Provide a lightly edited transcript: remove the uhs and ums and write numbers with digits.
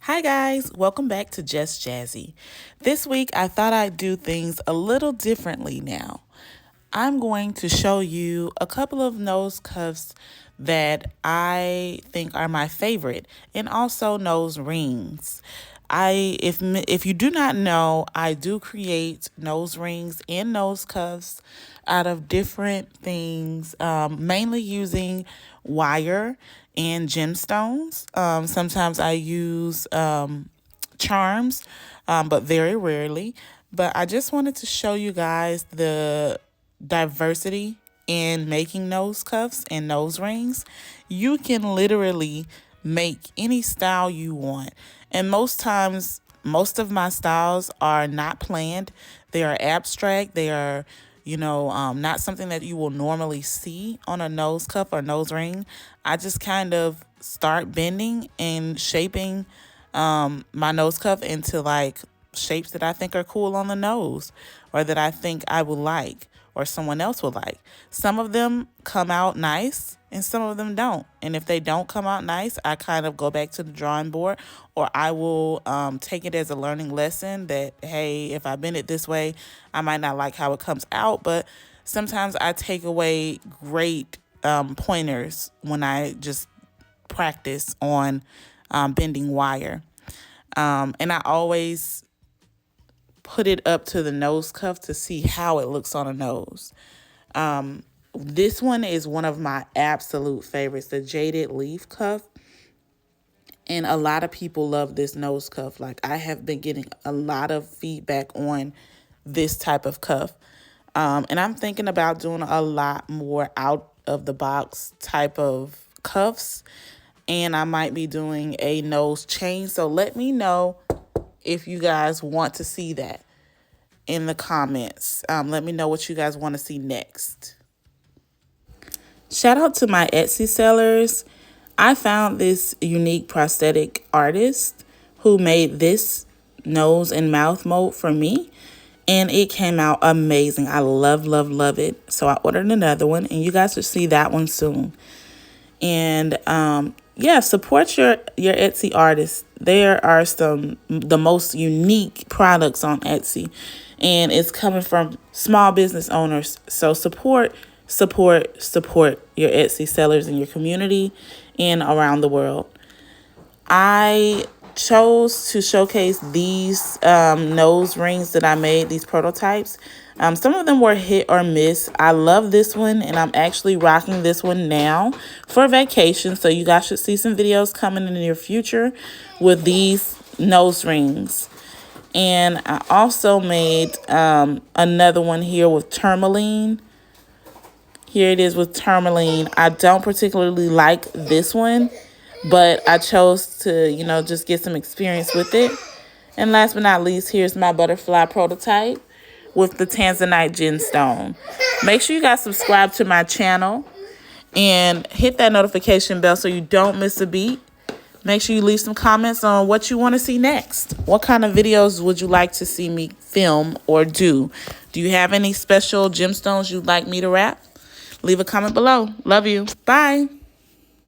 Hi guys, welcome back to Just Jazzy. This week I thought I'd do things a little differently now. I'm going to show you a couple of nose cuffs that I think are my favorite, and also nose rings. If you do not know, I do create nose rings and nose cuffs out of different things, mainly using wire and gemstones. Sometimes I use charms, but very rarely. But I just wanted to show you guys the diversity in making nose cuffs and nose rings. You can literally make any style you want. And most times, most of my styles are not planned. They are abstract. They are, not something that you will normally see on a nose cuff or nose ring. I just kind of start bending and shaping my nose cuff into like shapes that I think are cool on the nose, or that I think I would like, or someone else would like. Some of them come out nice and some of them don't. And if they don't come out nice, I kind of go back to the drawing board, or I will take it as a learning lesson that, hey, if I bend it this way, I might not like how it comes out. But sometimes I take away great pointers when I just practice on bending wire. And I always put it up to the nose cuff to see how it looks on a nose. This one is one of my absolute favorites, the Jaded Leaf cuff. And a lot of people love this nose cuff. Like, I have been getting a lot of feedback on this type of cuff. And I'm thinking about doing a lot more out of the box type of cuffs. And I might be doing a nose chain. So let me know if you guys want to see that in the comments. Let me know what you guys want to see next. Shout out to my Etsy sellers. I found this unique prosthetic artist who made this nose and mouth mold for me, and it came out amazing. I love, love, love it. So I ordered another one, and you guys will see that one soon. And yeah, support your Etsy artists. There are the most unique products on Etsy, and it's coming from small business owners. So support your Etsy sellers in your community and around the world. I chose to showcase these nose rings that I made, these prototypes. Some of them were hit or miss. I love this one, and I'm actually rocking this one now for vacation. So you guys should see some videos coming in the near future with these nose rings. And I also made another one here with tourmaline. Here it is with tourmaline. I don't particularly like this one, but I chose to, just get some experience with it. And last but not least, here's my butterfly prototype with the Tanzanite gemstone. Make sure you guys subscribe to my channel and hit that notification bell so you don't miss a beat. Make sure you leave some comments on what you want to see next. What kind of videos would you like to see me film or do? Do you have any special gemstones you'd like me to wrap? Leave a comment below. Love you. Bye.